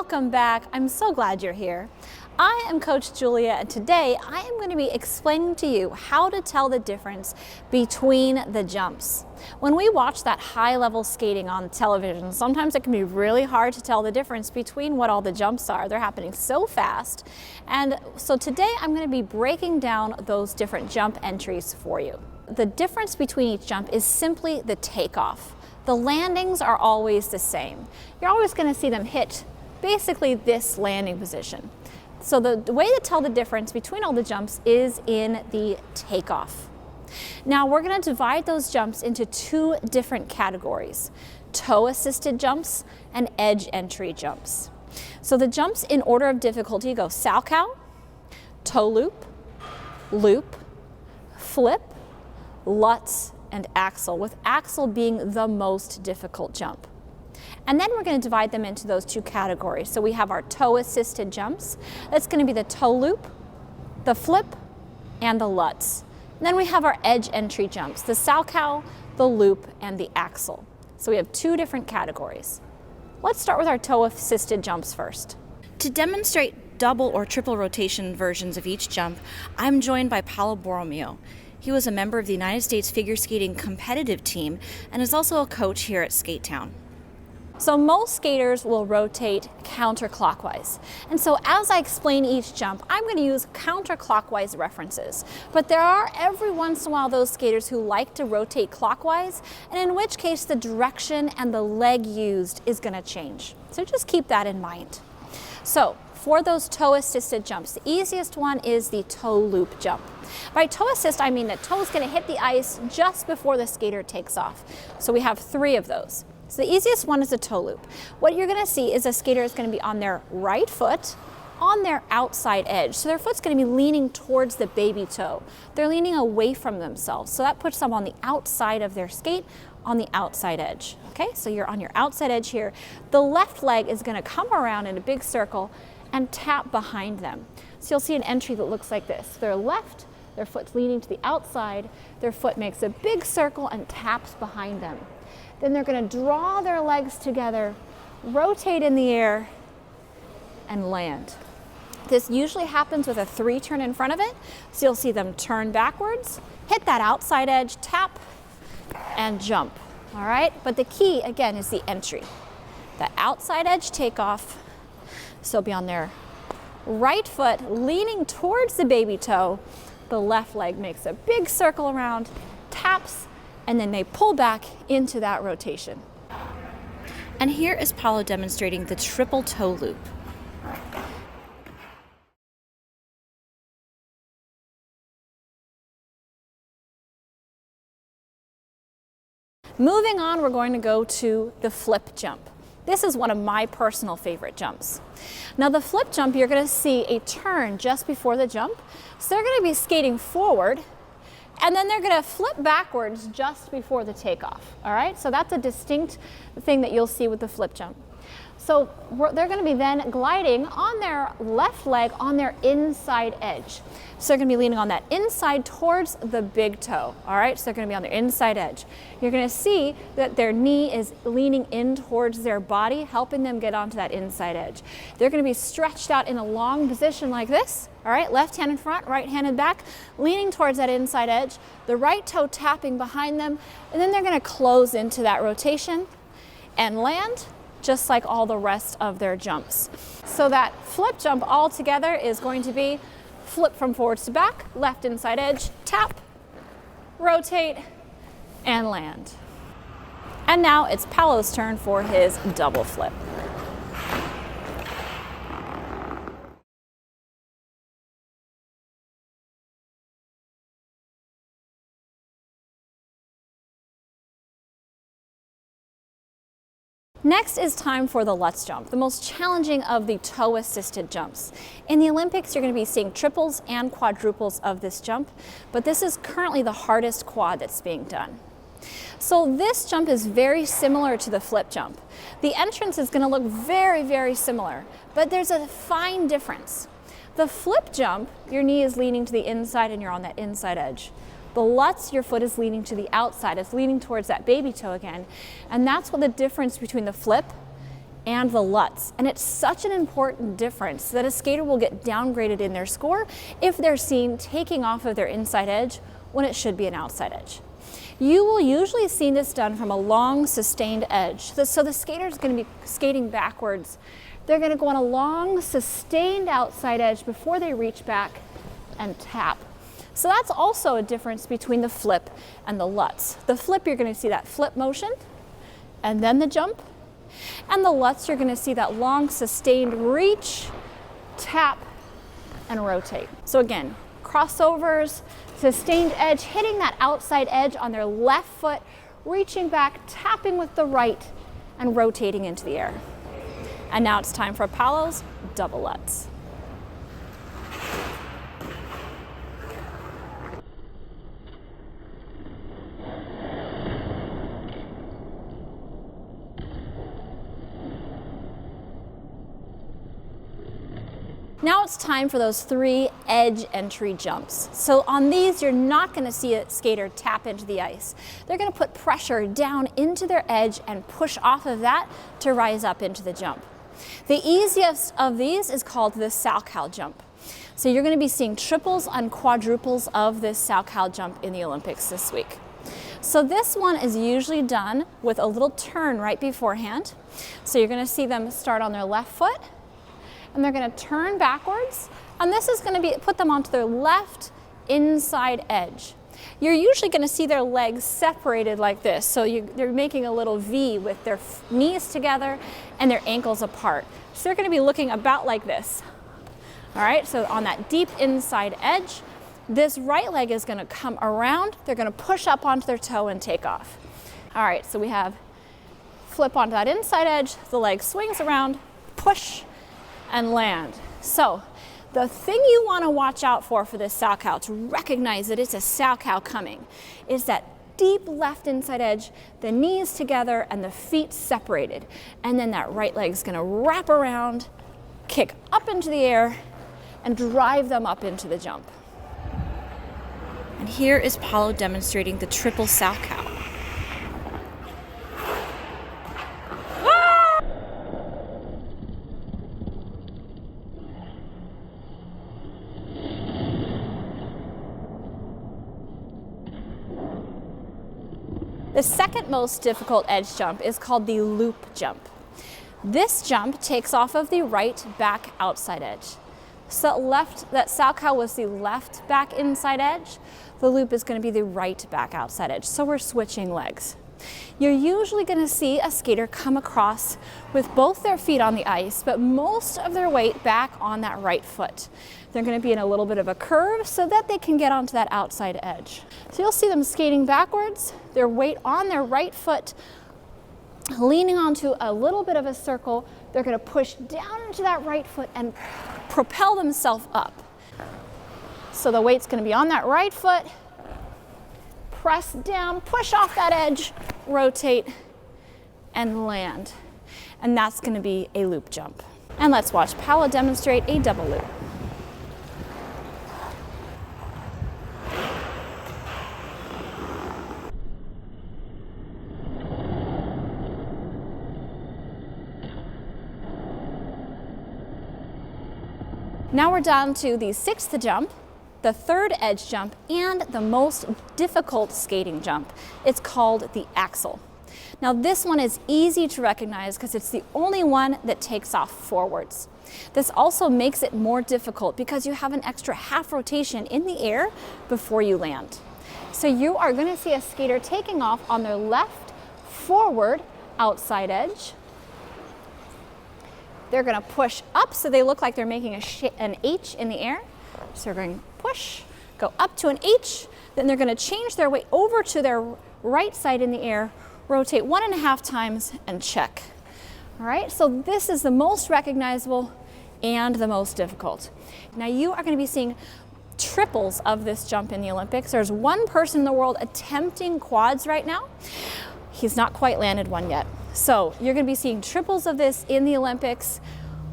Welcome back. I'm so glad you're here. I am Coach Julia, and today I am going to be explaining to you how to tell the difference between the jumps. When we watch that high-level skating on television, sometimes it can be really hard to tell the difference between what all the jumps are. They're happening so fast. And so today I'm going to be breaking down those different jump entries for you. The difference between each jump is simply the takeoff. The landings are always the same. You're always going to see them hit basically this landing position. So the way to tell the difference between all the jumps is in the takeoff. Now we're going to divide those jumps into two different categories: toe-assisted jumps and edge entry jumps. So the jumps in order of difficulty go salchow, toe loop, loop, flip, lutz, and axel, with axel being the most difficult jump. And then we're going to divide them into those two categories. So we have our toe-assisted jumps. That's going to be the toe loop, the flip, and the lutz. And then we have our edge entry jumps, the salchow, the loop, and the axel. So we have two different categories. Let's start with our toe-assisted jumps first. To demonstrate double or triple rotation versions of each jump, I'm joined by Paolo Borromeo. He was a member of the United States figure skating competitive team and is also a coach here at Skatetown. So most skaters will rotate counterclockwise. And so as I explain each jump, I'm going to use counterclockwise references. But there are every once in a while those skaters who like to rotate clockwise, and in which case the direction and the leg used is going to change. So just keep that in mind. So for those toe-assisted jumps, the easiest one is the toe loop jump. By toe assist, I mean the toe is going to hit the ice just before the skater takes off. So we have three of those. So the easiest one is a toe loop. What you're going to see is a skater is going to be on their right foot on their outside edge. So their foot's going to be leaning towards the baby toe. They're leaning away from themselves. So that puts them on the outside of their skate, on the outside edge. Okay, so you're on your outside edge here. The left leg is going to come around in a big circle and tap behind them. So you'll see an entry that looks like this. Their left, their foot's leaning to the outside, their foot makes a big circle and taps behind them. Then they're going to draw their legs together, rotate in the air, and land. This usually happens with a 3-turn in front of it. So you'll see them turn backwards, hit that outside edge, tap, and jump. All right? But the key, again, is the entry. The outside edge takeoff. So they'll be on their right foot, leaning towards the baby toe. The left leg makes a big circle around, taps, and then they pull back into that rotation. And here is Paolo demonstrating the triple toe loop. Moving on, we're going to go to the flip jump. This is one of my personal favorite jumps. Now the flip jump, you're going to see a turn just before the jump. So they're going to be skating forward, and then they're going to flip backwards just before the takeoff. All right, so that's a distinct thing that you'll see with the flip jump. So they're going to be then gliding on their left leg on their inside edge. So they're going to be leaning on that inside towards the big toe. All right, so they're going to be on their inside edge. You're going to see that their knee is leaning in towards their body, helping them get onto that inside edge. They're going to be stretched out in a long position like this. All right, left hand in front, right hand in back, leaning towards that inside edge, the right toe tapping behind them, and then they're going to close into that rotation and land just like all the rest of their jumps. So that flip jump all together is going to be flip from forwards to back, left inside edge, tap, rotate, and land. And now it's Paolo's turn for his double flip. Next is time for the lutz jump, the most challenging of the toe-assisted jumps. In the Olympics, you're going to be seeing triples and quadruples of this jump, but this is currently the hardest quad that's being done. So this jump is very similar to the flip jump. The entrance is going to look very, very similar, but there's a fine difference. The flip jump, your knee is leaning to the inside and you're on that inside edge. The lutz, your foot is leaning to the outside. It's leaning towards that baby toe again. And that's what the difference between the flip and the lutz. And it's such an important difference that a skater will get downgraded in their score if they're seen taking off of their inside edge when it should be an outside edge. You will usually see this done from a long sustained edge. So the skater is going to be skating backwards. They're going to go on a long sustained outside edge before they reach back and tap. So that's also a difference between the flip and the lutz. The flip, you're going to see that flip motion and then the jump. And the lutz, you're going to see that long sustained reach, tap, and rotate. So again, crossovers, sustained edge, hitting that outside edge on their left foot, reaching back, tapping with the right, and rotating into the air. And now it's time for Paolo's double lutz. Now it's time for those 3 edge entry jumps. So on these, you're not going to see a skater tap into the ice. They're going to put pressure down into their edge and push off of that to rise up into the jump. The easiest of these is called the salchow jump. So you're going to be seeing triples and quadruples of this salchow jump in the Olympics this week. So this one is usually done with a little turn right beforehand. So you're going to see them start on their left foot, and they're going to turn backwards, and this is going to put them onto their left inside edge. You're usually going to see their legs separated like this, so they're making a little V with their knees together and their ankles apart. So they're going to be looking about like this. All right, so on that deep inside edge, this right leg is going to come around, they're going to push up onto their toe and take off. All right, so we have flip onto that inside edge, the leg swings around, push, and land. So the thing you want to watch out for this salchow, to recognize that it's a salchow coming, is that deep left inside edge, the knees together and the feet separated. And then that right leg's going to wrap around, kick up into the air, and drive them up into the jump. And here is Paolo demonstrating the triple salchow. The second most difficult edge jump is called the loop jump. This jump takes off of the right back outside edge. So that salchow was the left back inside edge. The loop is going to be the right back outside edge. So we're switching legs. You're usually going to see a skater come across with both their feet on the ice, but most of their weight back on that right foot. They're going to be in a little bit of a curve so that they can get onto that outside edge. So you'll see them skating backwards, their weight on their right foot, leaning onto a little bit of a circle. They're going to push down into that right foot and propel themselves up. So the weight's going to be on that right foot, press down, push off that edge, rotate, and land. And that's going to be a loop jump. And let's watch Paolo demonstrate a double loop. Now we're down to the 6th jump, the 3rd edge jump, and the most difficult skating jump. It's called the axel. Now this one is easy to recognize because it's the only one that takes off forwards. This also makes it more difficult because you have an extra half rotation in the air before you land. So you are going to see a skater taking off on their left forward outside edge. They're going to push up so they look like they're making an H in the air. So they're going to push, go up to an H, then they're going to change their weight over to their right side in the air, rotate 1.5 times, and check. All right, so this is the most recognizable and the most difficult. Now you are going to be seeing triples of this jump in the Olympics. There's one person in the world attempting quads right now. He's not quite landed one yet. So you're going to be seeing triples of this in the Olympics.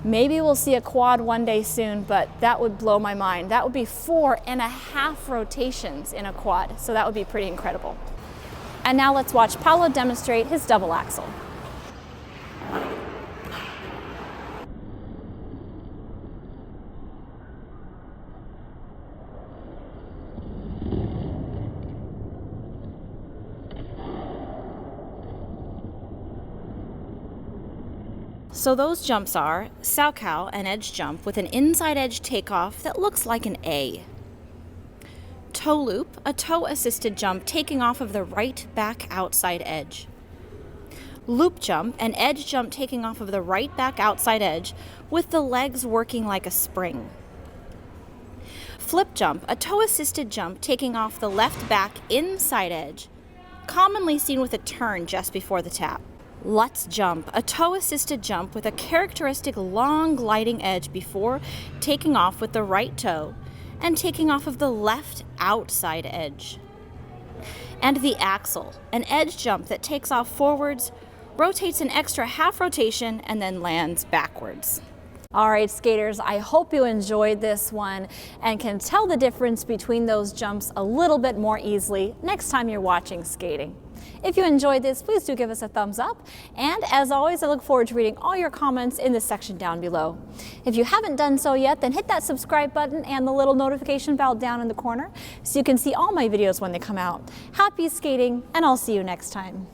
Maybe we'll see a quad one day soon, but that would blow my mind. That would be 4.5 rotations in a quad. So that would be pretty incredible. And now let's watch Paolo demonstrate his double axel. So those jumps are salchow, an edge jump with an inside edge takeoff that looks like an A. Toe loop, a toe-assisted jump taking off of the right back outside edge. Loop jump, an edge jump taking off of the right back outside edge with the legs working like a spring. Flip jump, a toe-assisted jump taking off the left back inside edge, commonly seen with a turn just before the tap. Lutz jump, a toe-assisted jump with a characteristic long gliding edge before taking off with the right toe and taking off of the left outside edge. And the axel, an edge jump that takes off forwards, rotates an extra half rotation, and then lands backwards. All right, skaters, I hope you enjoyed this one and can tell the difference between those jumps a little bit more easily next time you're watching skating. If you enjoyed this, please do give us a thumbs up. And as always, I look forward to reading all your comments in the section down below. If you haven't done so yet, then hit that subscribe button and the little notification bell down in the corner so you can see all my videos when they come out. Happy skating, and I'll see you next time.